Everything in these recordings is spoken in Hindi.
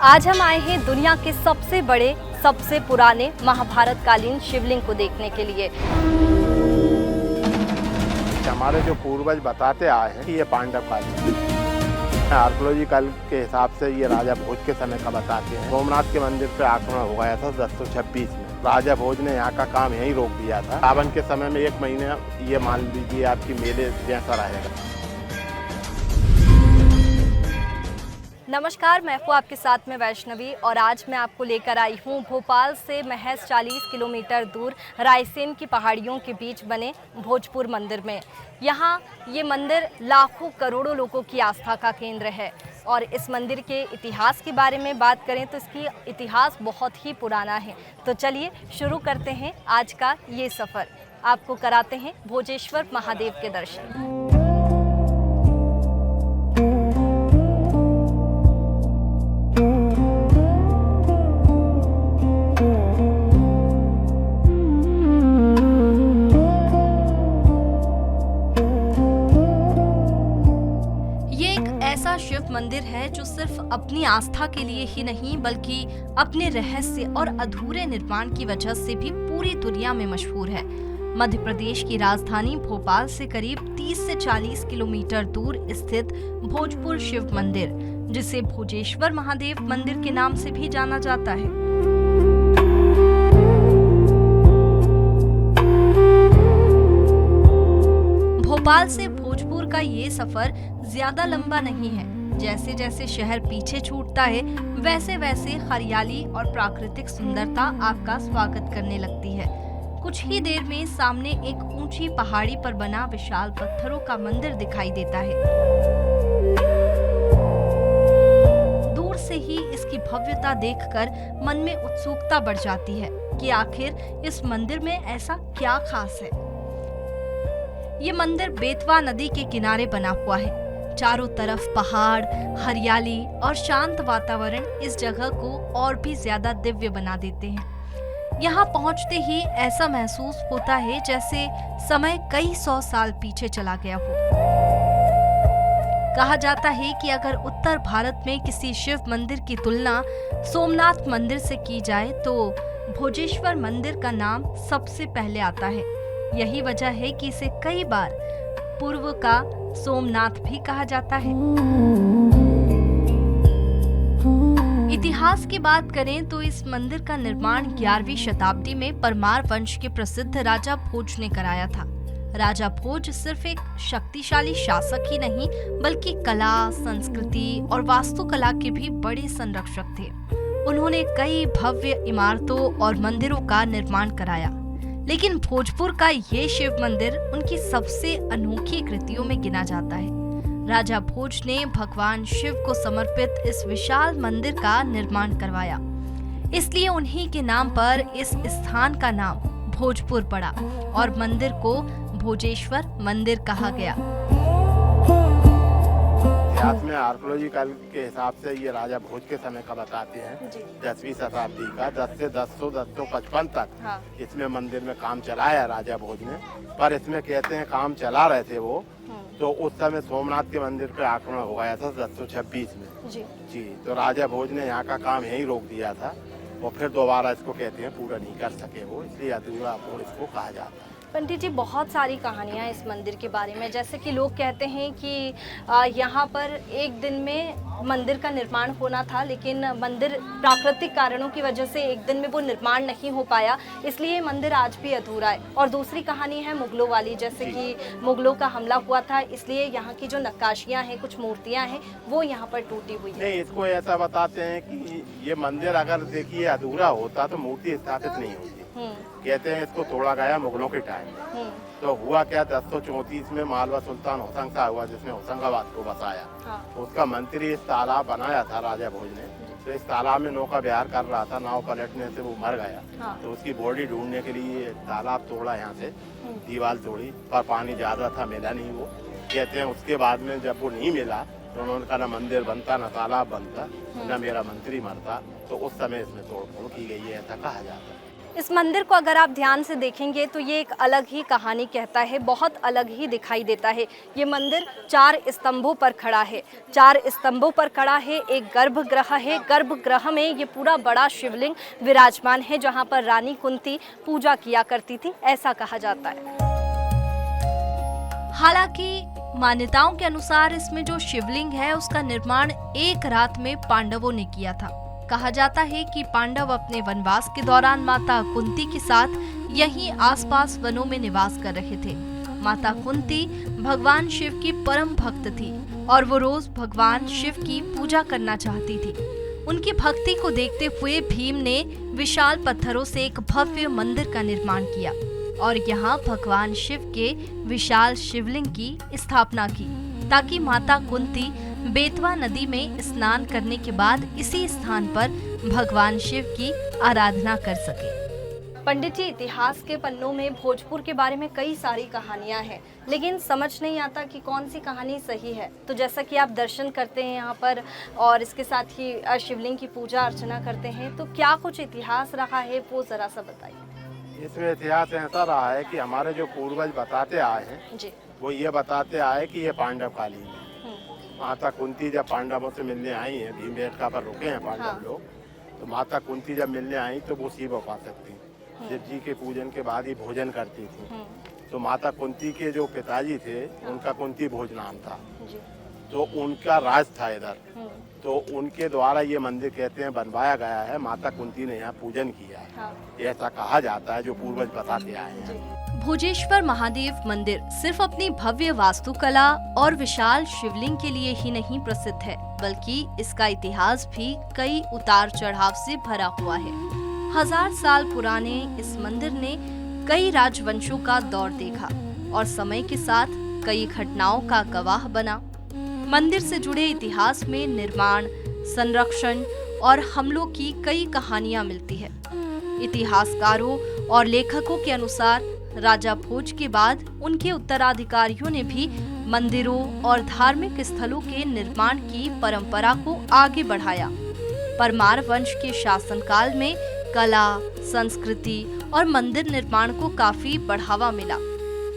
आज हम आए हैं दुनिया के सबसे बड़े, सबसे पुराने महाभारत कालीन शिवलिंग को देखने के लिए। हमारे जो पूर्वज बताते आए हैं कि ये पांडव कालीन आर्कोलॉजिकल के हिसाब से ये राजा भोज के समय का बताते हैं। सोमनाथ के मंदिर पे आक्रमण हो गया था 1026 में। राजा भोज ने यहाँ का काम यहीं रोक दिया था। सावन के समय में 1 महीने ये मान लीजिए आपकी मेले जैसा रहेगा। नमस्कार, मैं हूँ आपके साथ में वैष्णवी और आज मैं आपको लेकर आई हूँ भोपाल से महज 40 किलोमीटर दूर रायसेन की पहाड़ियों के बीच बने भोजपुर मंदिर में। यहाँ ये मंदिर लाखों करोड़ों लोगों की आस्था का केंद्र है और इस मंदिर के इतिहास के बारे में बात करें तो इसकी इतिहास बहुत ही पुराना है। तो चलिए शुरू करते हैं आज का ये सफ़र। आपको कराते हैं भोजेश्वर महादेव के दर्शन। शिव मंदिर है जो सिर्फ अपनी आस्था के लिए ही नहीं बल्कि अपने रहस्य और अधूरे निर्माण की वजह से भी पूरी दुनिया में मशहूर है। मध्य प्रदेश की राजधानी भोपाल से करीब 30 से 40 किलोमीटर दूर स्थित भोजपुर शिव मंदिर, जिसे भोजेश्वर महादेव मंदिर के नाम से भी जाना जाता है। भोपाल से भोजपुर का ये सफर ज्यादा लंबा नहीं है। जैसे जैसे शहर पीछे छूटता है वैसे वैसे हरियाली और प्राकृतिक सुंदरता आपका स्वागत करने लगती है। कुछ ही देर में सामने एक ऊंची पहाड़ी पर बना विशाल पत्थरों का मंदिर दिखाई देता है। दूर से ही इसकी भव्यता देखकर मन में उत्सुकता बढ़ जाती है कि आखिर इस मंदिर में ऐसा क्या खास है। ये मंदिर बेतवा नदी के किनारे बना हुआ है। चारों तरफ पहाड़, हरियाली और शांत वातावरण इस जगह को और भी ज्यादा दिव्य बना देते हैं। यहाँ पहुँचते ही ऐसा महसूस होता है जैसे समय कई 100 साल पीछे चला गया हो। कहा जाता है कि अगर उत्तर भारत में किसी शिव मंदिर की तुलना सोमनाथ मंदिर से की जाए तो भोजेश्वर मंदिर का नाम सबसे पहले आता है। यही वजह है कि इसे कई बार पूर्व का सोमनाथ भी कहा जाता है। इतिहास की बात करें तो इस मंदिर का निर्माण 11वीं शताब्दी में परमार वंश के प्रसिद्ध राजा भोज ने कराया था। राजा भोज सिर्फ एक शक्तिशाली शासक ही नहीं बल्कि कला, संस्कृति और वास्तुकला के भी बड़े संरक्षक थे। उन्होंने कई भव्य इमारतों और मंदिरों का निर्माण कराया, लेकिन भोजपुर का ये शिव मंदिर उनकी सबसे अनोखी कृतियों में गिना जाता है। राजा भोज ने भगवान शिव को समर्पित इस विशाल मंदिर का निर्माण करवाया, इसलिए उन्हीं के नाम पर इस स्थान का नाम भोजपुर पड़ा और मंदिर को भोजेश्वर मंदिर कहा गया। इतिहास में आर्कोलॉजिकल के हिसाब से ये राजा भोज के समय का बताते हैं 10वीं शताब्दी का। 10 से 1055 तक इसमें मंदिर में काम चलाया राजा भोज ने। पर इसमें कहते हैं काम चला रहे थे वो तो उस समय सोमनाथ के मंदिर पे आक्रमण हो गया था 1026 में। जी तो राजा भोज ने यहाँ का काम यहीं रोक दिया था और फिर दोबारा इसको कहते हैं पूरा नहीं कर सके वो, इसलिए अधूरा अपूर्ण इसको कहा जाता है। पंडित जी, बहुत सारी कहानियाँ इस मंदिर के बारे में, जैसे कि लोग कहते हैं कि यहाँ पर एक दिन में मंदिर का निर्माण होना था, लेकिन मंदिर प्राकृतिक कारणों की वजह से एक दिन में वो निर्माण नहीं हो पाया, इसलिए मंदिर आज भी अधूरा है। और दूसरी कहानी है मुगलों वाली, जैसे कि मुगलों का हमला हुआ था, इसलिए यहाँ की जो नक्काशियाँ हैं, कुछ मूर्तियाँ हैं, वो यहाँ पर टूटी हुई है। नहीं, इसको ऐसा बताते हैं कि ये मंदिर अगर देखिए अधूरा होता तो मूर्ति स्थापित नहीं होती। कहते हैं इसको तोड़ा गया मुगलों के टाइम। तो हुआ क्या, 1034 में मालवा सुल्तान होशंग शाह हुआ जिसने होशंगाबाद को बसाया। तो उसका मंत्री इस तालाब बनाया था राजा भोज ने। तो इस तालाब में नौका विहार कर रहा था, नाव पलटने से वो मर गया। तो उसकी बॉडी ढूंढने के लिए तालाब तोड़ा, यहाँ से दीवार तोड़ी, पर पानी ज्यादा था, मिला नहीं वो। कहते हैं उसके बाद में जब वो नहीं मिला तो उन्होंने कहा न मंदिर बनता न तालाब बनता न मेरा मंत्री मरता। तो उस समय इसमें तोड़ फोड़ की गई है, ऐसा कहा जाता है। इस मंदिर को अगर आप ध्यान से देखेंगे तो ये एक अलग ही कहानी कहता है, बहुत अलग ही दिखाई देता है। ये मंदिर 4 स्तंभों पर खड़ा है, 4 स्तंभों पर खड़ा है। एक गर्भगृह है, गर्भगृह में ये पूरा बड़ा शिवलिंग विराजमान है जहाँ पर रानी कुंती पूजा किया करती थी, ऐसा कहा जाता है। हालांकि मान्यताओं के अनुसार इसमें जो शिवलिंग है उसका निर्माण एक रात में पांडवों ने किया था। कहा जाता है कि पांडव अपने वनवास के दौरान माता कुंती के साथ यहीं आसपास वनों में निवास कर रहे थे। माता कुंती भगवान शिव की परम भक्त थी और वो रोज भगवान शिव की पूजा करना चाहती थी। उनकी भक्ति को देखते हुए भीम ने विशाल पत्थरों से एक भव्य मंदिर का निर्माण किया और यहाँ भगवान शिव के विशाल शिवलिंग की स्थापना की ताकि माता कुंती बेतवा नदी में स्नान करने के बाद इसी स्थान पर भगवान शिव की आराधना कर सके। पंडित जी, इतिहास के पन्नों में भोजपुर के बारे में कई सारी कहानियां हैं, लेकिन समझ नहीं आता कि कौन सी कहानी सही है। तो जैसा कि आप दर्शन करते हैं यहाँ पर और इसके साथ ही शिवलिंग की पूजा अर्चना करते हैं, तो क्या कुछ इतिहास रहा है वो जरा सा बताइए। इसमें इतिहास ऐसा रहा है कि हमारे जो पूर्वज बताते आए हैं जी। वो ये बताते आए कि ये पांडव कालीन है। माता कुंती जब पांडवों से मिलने आई हैं, भीमबेटका पर रुके हैं पांडव हाँ। लोग, तो माता कुंती जब मिलने आई तो वो शिव उपासक थी। शिव जी के पूजन के बाद ही भोजन करती थी। तो माता कुंती के जो पिताजी थे उनका कुंती भोज नाम था, जी। तो उनका राज था इधर। तो उनके द्वारा ये मंदिर कहते हैं बनवाया गया है, माता कुंती ने यहाँ पूजन किया है। हाँ। ऐसा कहा जाता है, जो पूर्वज बताते आए हैं। भोजेश्वर महादेव मंदिर सिर्फ अपनी भव्य वास्तुकला और विशाल शिवलिंग के लिए ही नहीं प्रसिद्ध है, बल्कि इसका इतिहास भी कई उतार चढ़ाव से भरा हुआ है। 1000 साल पुराने इस मंदिर ने कई राजवंशों का दौर देखा और समय के साथ कई घटनाओं का गवाह बना। मंदिर से जुड़े इतिहास में निर्माण, संरक्षण और हमलों की कई कहानियां मिलती है। इतिहासकारों और लेखकों के अनुसार राजा भोज के बाद उनके उत्तराधिकारियों ने भी मंदिरों और धार्मिक स्थलों के निर्माण की परंपरा को आगे बढ़ाया। परमार वंश के शासनकाल में कला, संस्कृति और मंदिर निर्माण को काफी बढ़ावा मिला।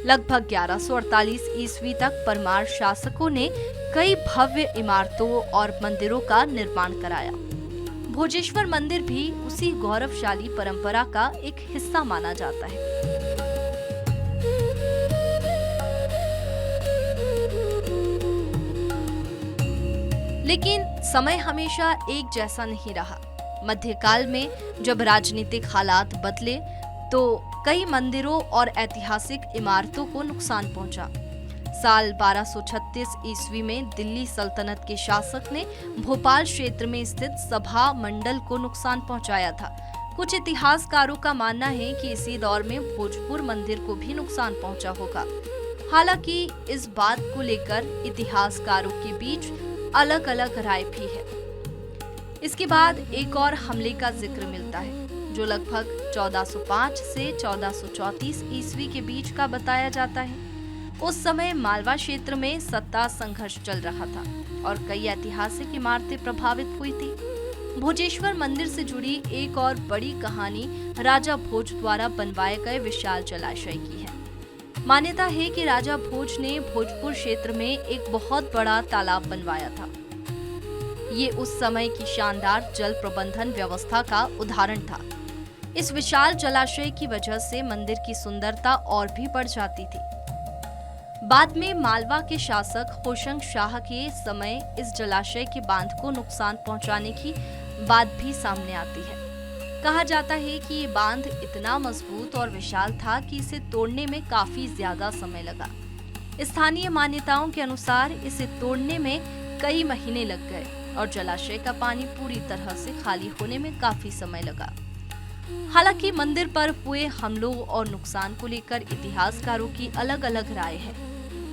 लगभग 1148 ईस्वी तक परमार शासकों ने कई भव्य इमारतों और मंदिरों का निर्माण कराया। भोजेश्वर मंदिर भी उसी गौरवशाली परंपरा का एक हिस्सा माना जाता है। लेकिन समय हमेशा एक जैसा नहीं रहा। मध्यकाल में जब राजनीतिक हालात बदले तो कई मंदिरों और ऐतिहासिक इमारतों को नुकसान पहुंचा। साल 1236 ईस्वी में दिल्ली सल्तनत के शासक ने भोपाल क्षेत्र में स्थित सभा मंडल को नुकसान पहुंचाया था। कुछ इतिहासकारों का मानना है कि इसी दौर में भोजपुर मंदिर को भी नुकसान पहुंचा होगा। हालांकि इस बात को लेकर इतिहासकारों के बीच अलग अलग राय भी है। इसके बाद एक और हमले का जिक्र मिलता है जो लगभग 1405 से 1434 ईस्वी के बीच का बताया जाता है। उस समय मालवा क्षेत्र में सत्ता संघर्ष चल रहा था और कई ऐतिहासिक इमारतें प्रभावित हुई थी। भोजेश्वर मंदिर से जुड़ी एक और बड़ी कहानी राजा भोज द्वारा बनवाए गए विशाल जलाशय की है। मान्यता है कि राजा भोज ने भोजपुर क्षेत्र में एक बहुत बड़ा तालाब बनवाया था। ये उस समय की शानदार जल प्रबंधन व्यवस्था का उदाहरण था। इस विशाल जलाशय की वजह से मंदिर की सुंदरता और भी बढ़ जाती थी। बाद में मालवा के शासक होशंग शाह के समय इस जलाशय के बांध को नुकसान पहुंचाने की बात भी सामने आती है। कहा जाता है कि ये बांध इतना मजबूत और विशाल था कि इसे तोड़ने में काफी ज्यादा समय लगा। स्थानीय मान्यताओं के अनुसार इसे तोड़ने में कई महीने लग गए और जलाशय का पानी पूरी तरह से खाली होने में काफी समय लगा। हालांकि मंदिर पर हुए हमलों और नुकसान को लेकर इतिहासकारों की अलग अलग राय है।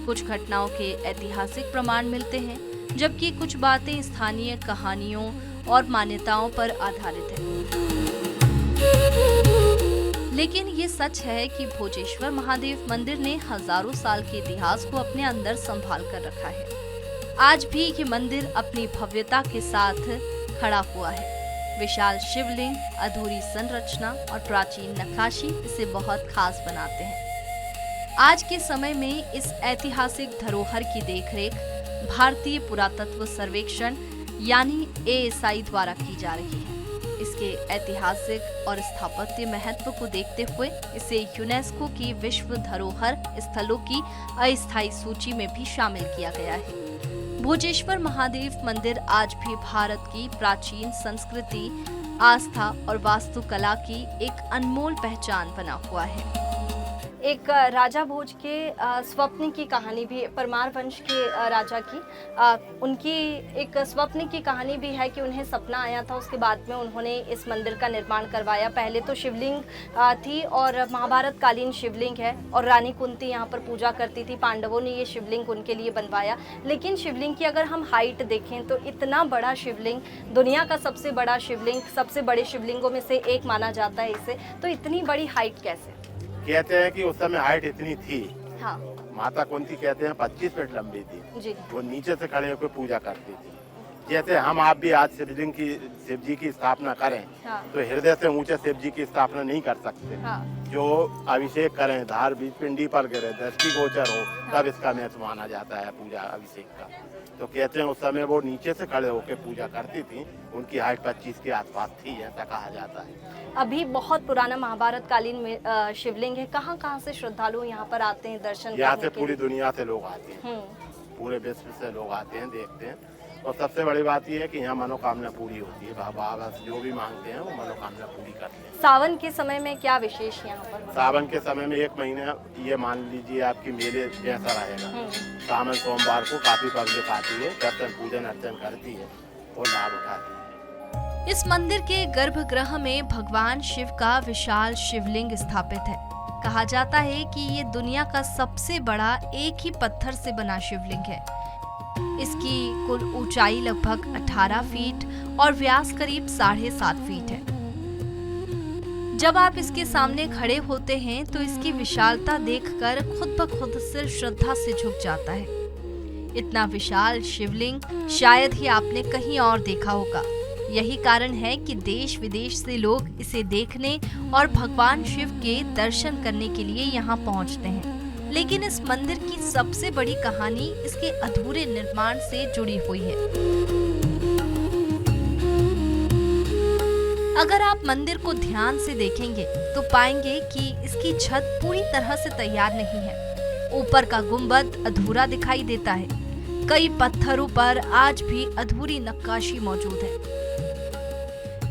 कुछ घटनाओं के ऐतिहासिक प्रमाण मिलते हैं, जबकि कुछ बातें स्थानीय कहानियों और मान्यताओं पर आधारित है। लेकिन ये सच है कि भोजेश्वर महादेव मंदिर ने हजारों साल के इतिहास को अपने अंदर संभाल कर रखा है। आज भी ये मंदिर अपनी भव्यता के साथ खड़ा हुआ है। विशाल शिवलिंग, अधूरी संरचना और प्राचीन नक्काशी इसे बहुत खास बनाते हैं। आज के समय में इस ऐतिहासिक धरोहर की देखरेख भारतीय पुरातत्व सर्वेक्षण यानी ASI द्वारा की जा रही है। इसके ऐतिहासिक और स्थापत्य महत्व को देखते हुए इसे यूनेस्को की विश्व धरोहर स्थलों की अस्थायी सूची में भी शामिल किया गया है। भोजेश्वर महादेव मंदिर आज भी भारत की प्राचीन संस्कृति, आस्था और वास्तुकला की एक अनमोल पहचान बना हुआ है। एक राजा भोज के स्वप्न की कहानी भी, परमार वंश के राजा की उनकी एक स्वप्न की कहानी भी है कि उन्हें सपना आया था। उसके बाद में उन्होंने इस मंदिर का निर्माण करवाया। पहले तो शिवलिंग थी और महाभारत कालीन शिवलिंग है और रानी कुंती यहाँ पर पूजा करती थी। पांडवों ने ये शिवलिंग उनके लिए बनवाया। लेकिन शिवलिंग की अगर हम हाइट देखें तो इतना बड़ा शिवलिंग, दुनिया का सबसे बड़ा शिवलिंग, सबसे बड़े शिवलिंगों में से एक माना जाता है इसे, तो इतनी बड़ी हाइट कैसे? कहते हैं कि उस समय हाइट इतनी थी। हाँ। माता कुंती कहते हैं 25 फीट लंबी थी जी। वो नीचे से खड़े होकर पूजा करती थी। जैसे हम आप भी आज शिव जी की स्थापना करें, हाँ। तो हृदय से ऊंचे शिव जी की स्थापना नहीं कर सकते। हाँ। जो अभिषेक करें, धार बीज पिंडी पर गिरे, दृष्टि गोचर हो, तब इसका महत्व माना जाता है पूजा अभिषेक का। तो कहते हैं उस समय वो नीचे से खड़े होकर पूजा करती थी। उनकी हाइट 25 के आसपास थी, ऐसा कहा जाता है। अभी बहुत पुराना महाभारत कालीन में शिवलिंग है। कहाँ से श्रद्धालु यहाँ पर आते हैं दर्शन यहाँ करने से के पूरी लिए? दुनिया से लोग आते हैं, पूरे विश्व से लोग आते हैं, देखते हैं। और सबसे बड़ी बात यह है कि यहाँ मनोकामना पूरी होती है। बाबा जो भी मांगते हैं वो मनोकामना पूरी करते हैं। सावन के समय में क्या विशेष यहाँ पर? सावन के समय में 1 महीना ये मान लीजिए आपकी मेले जैसा रहेगा। सावन सोमवार को काफी पब्लिक आती है, दर्शन पूजन अर्चन करती है और लाभ उठाती है। इस मंदिर के गर्भगृह में भगवान शिव का विशाल शिवलिंग स्थापित है। कहा जाता है कि ये दुनिया का सबसे बड़ा एक ही पत्थर से बना शिवलिंग है। इसकी कुल ऊंचाई लगभग 18 फीट और व्यास करीब 7.5 फीट है। जब आप इसके सामने खड़े होते हैं तो इसकी विशालता देखकर खुद ब खुद सिर श्रद्धा से झुक जाता है। इतना विशाल शिवलिंग शायद ही आपने कहीं और देखा होगा। यही कारण है कि देश विदेश से लोग इसे देखने और भगवान शिव के दर्शन करने के लिए यहाँ पहुँचते हैं। लेकिन इस मंदिर की सबसे बड़ी कहानी इसके अधूरे निर्माण से जुड़ी हुई है। अगर आप मंदिर को ध्यान से देखेंगे तो पाएंगे कि इसकी छत पूरी तरह से तैयार नहीं है। ऊपर का गुंबद अधूरा दिखाई देता है। कई पत्थरों पर आज भी अधूरी नक्काशी मौजूद है।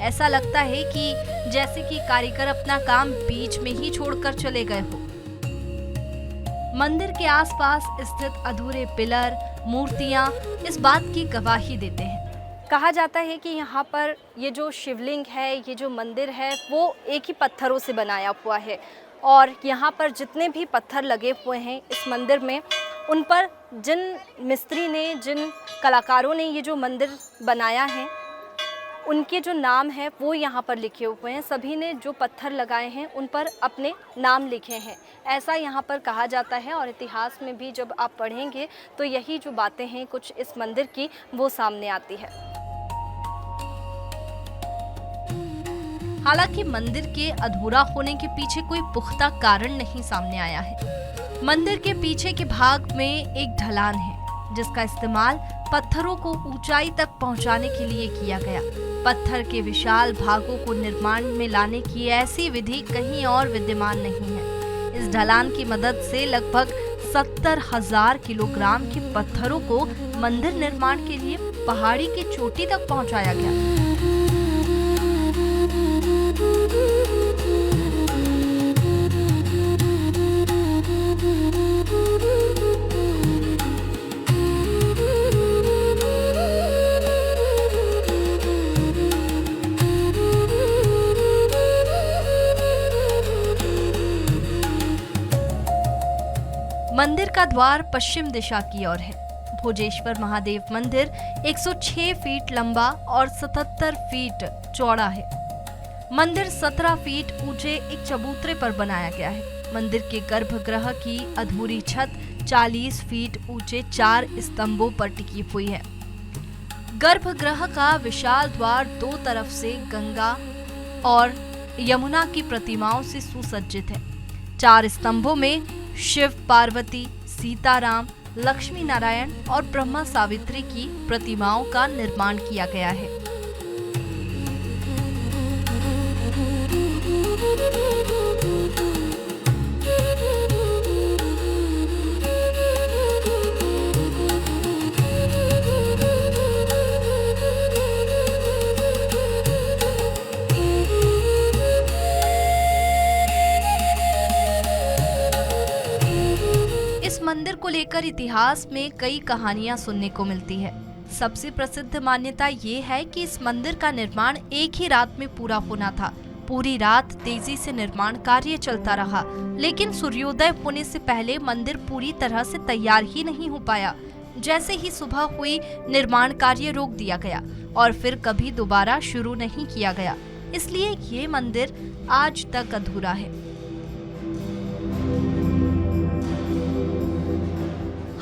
ऐसा लगता है कि जैसे कि कारीगर अपना काम बीच में ही छोड़कर चले गए हो। मंदिर के आसपास स्थित अधूरे पिलर, मूर्तियां इस बात की गवाही देते हैं। कहा जाता है कि यहाँ पर ये जो शिवलिंग है, ये जो मंदिर है, वो एक ही पत्थरों से बनाया हुआ है और यहाँ पर जितने भी पत्थर लगे हुए हैं इस मंदिर में, उन पर जिन मिस्त्री ने, जिन कलाकारों ने ये जो मंदिर बनाया है, उनके जो नाम है वो यहाँ पर लिखे हुए हैं। सभी ने जो पत्थर लगाए हैं उन पर अपने नाम लिखे हैं, ऐसा यहाँ पर कहा जाता है। और इतिहास में भी जब आप पढ़ेंगे तो यही जो बातें हैं कुछ इस मंदिर की, वो सामने आती है। हालांकि मंदिर के अधूरा होने के पीछे कोई पुख्ता कारण नहीं सामने आया है। मंदिर के पीछे के भाग में एक ढलान है जिसका इस्तेमाल पत्थरों को ऊंचाई तक पहुंचाने के लिए किया गया। पत्थर के विशाल भागों को निर्माण में लाने की ऐसी विधि कहीं और विद्यमान नहीं है। इस ढलान की मदद से लगभग 70,000 किलोग्राम के पत्थरों को मंदिर निर्माण के लिए पहाड़ी की चोटी तक पहुंचाया गया। मंदिर का द्वार पश्चिम दिशा की ओर है। भोजेश्वर महादेव मंदिर 106 फीट लंबा और 77 फीट चौड़ा है। मंदिर 17 फीट ऊंचे एक चबूतरे पर बनाया गया है। मंदिर के गर्भगृह की अधूरी छत 40 फीट ऊंचे 4 स्तंभों पर टिकी हुई है। गर्भगृह का विशाल द्वार दो तरफ से गंगा और यमुना की प्रतिमाओं से सुसज्जित है। 4 स्तंभों में शिव, पार्वती, सीताराम, लक्ष्मी नारायण और ब्रह्मा सावित्री की प्रतिमाओं का निर्माण किया गया है। इस मंदिर को लेकर इतिहास में कई कहानियां सुनने को मिलती है। सबसे प्रसिद्ध मान्यता ये है कि इस मंदिर का निर्माण एक ही रात में पूरा होना था। पूरी रात तेजी से निर्माण कार्य चलता रहा, लेकिन सूर्योदय होने से पहले मंदिर पूरी तरह से तैयार ही नहीं हो पाया। जैसे ही सुबह हुई, निर्माण कार्य रोक दिया गया और फिर कभी दोबारा शुरू नहीं किया गया। इसलिए ये मंदिर आज तक अधूरा है।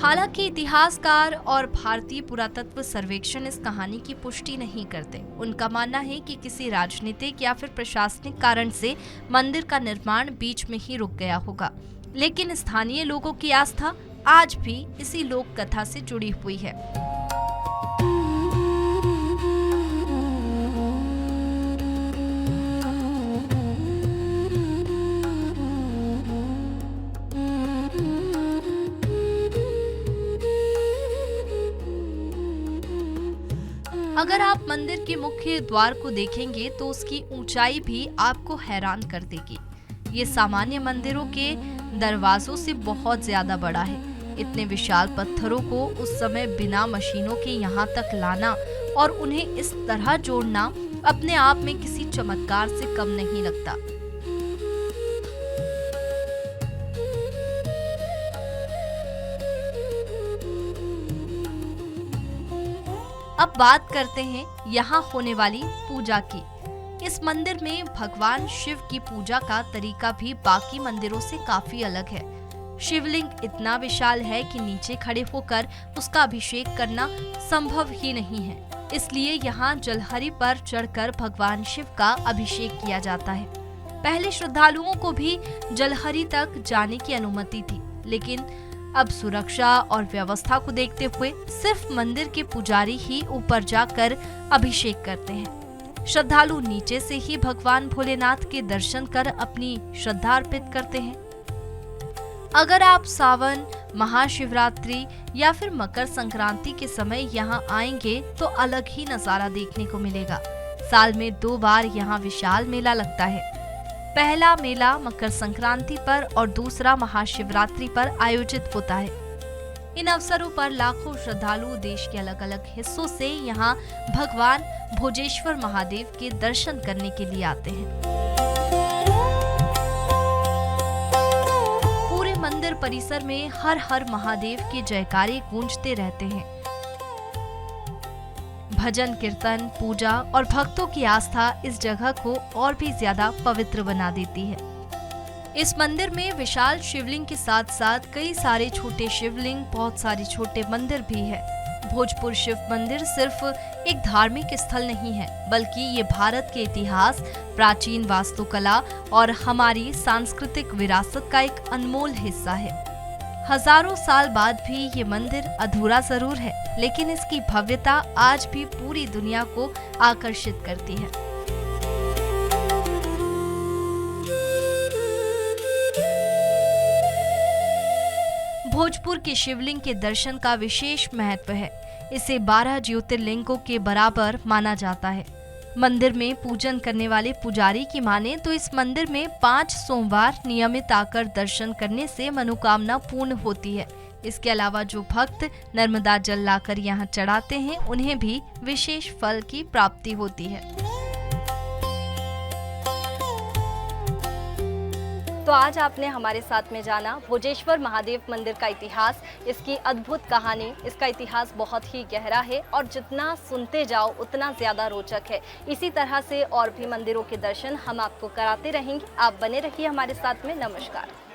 हालांकि इतिहासकार और भारतीय पुरातत्व सर्वेक्षण इस कहानी की पुष्टि नहीं करते। उनका मानना है कि किसी राजनीतिक या फिर प्रशासनिक कारण से मंदिर का निर्माण बीच में ही रुक गया होगा। लेकिन स्थानीय लोगों की आस्था आज भी इसी लोक कथा से जुड़ी हुई है। अगर आप मंदिर के मुख्य द्वार को देखेंगे तो उसकी ऊंचाई भी आपको हैरान कर देगी। ये सामान्य मंदिरों के दरवाजों से बहुत ज्यादा बड़ा है। इतने विशाल पत्थरों को उस समय बिना मशीनों के यहाँ तक लाना और उन्हें इस तरह जोड़ना अपने आप में किसी चमत्कार से कम नहीं लगता। अब बात करते हैं यहाँ होने वाली पूजा की। इस मंदिर में भगवान शिव की पूजा का तरीका भी बाकी मंदिरों से काफी अलग है। शिवलिंग इतना विशाल है कि नीचे खड़े होकर उसका अभिषेक करना संभव ही नहीं है। इसलिए यहाँ जलहरी पर चढ़कर भगवान शिव का अभिषेक किया जाता है। पहले श्रद्धालुओं को भी जलहरी तक जाने की अनुमति थी, लेकिन अब सुरक्षा और व्यवस्था को देखते हुए सिर्फ मंदिर के पुजारी ही ऊपर जाकर अभिषेक करते हैं। श्रद्धालु नीचे से ही भगवान भोलेनाथ के दर्शन कर अपनी श्रद्धा अर्पित करते हैं। अगर आप सावन, महाशिवरात्रि या फिर मकर संक्रांति के समय यहाँ आएंगे तो अलग ही नजारा देखने को मिलेगा। साल में 2 बार यहाँ विशाल मेला लगता है। पहला मेला मकर संक्रांति पर और दूसरा महाशिवरात्रि पर आयोजित होता है। इन अवसरों पर लाखों श्रद्धालु देश के अलग अलग हिस्सों से यहाँ भगवान भोजेश्वर महादेव के दर्शन करने के लिए आते हैं। पूरे मंदिर परिसर में हर हर महादेव के जयकारे गूंजते रहते हैं। भजन, कीर्तन, पूजा और भक्तों की आस्था इस जगह को और भी ज्यादा पवित्र बना देती है। इस मंदिर में विशाल शिवलिंग के साथ साथ कई सारे छोटे शिवलिंग, बहुत सारे छोटे मंदिर भी है। भोजपुर शिव मंदिर सिर्फ एक धार्मिक स्थल नहीं है, बल्कि ये भारत के इतिहास, प्राचीन वास्तुकला और हमारी सांस्कृतिक विरासत का एक अनमोल हिस्सा है। हजारों साल बाद भी ये मंदिर अधूरा जरूर है, लेकिन इसकी भव्यता आज भी पूरी दुनिया को आकर्षित करती है। भोजपुर के शिवलिंग के दर्शन का विशेष महत्व है। इसे 12 ज्योतिर्लिंगों के बराबर माना जाता है। मंदिर में पूजन करने वाले पुजारी की माने तो इस मंदिर में 5 सोमवार नियमित आकर दर्शन करने से मनोकामना पूर्ण होती है। इसके अलावा जो भक्त नर्मदा जल लाकर यहाँ चढ़ाते हैं, उन्हें भी विशेष फल की प्राप्ति होती है। तो आज आपने हमारे साथ में जाना भोजेश्वर महादेव मंदिर का इतिहास, इसकी अद्भुत कहानी। इसका इतिहास बहुत ही गहरा है और जितना सुनते जाओ उतना ज़्यादा रोचक है। इसी तरह से और भी मंदिरों के दर्शन हम आपको कराते रहेंगे। आप बने रहिए हमारे साथ में। नमस्कार।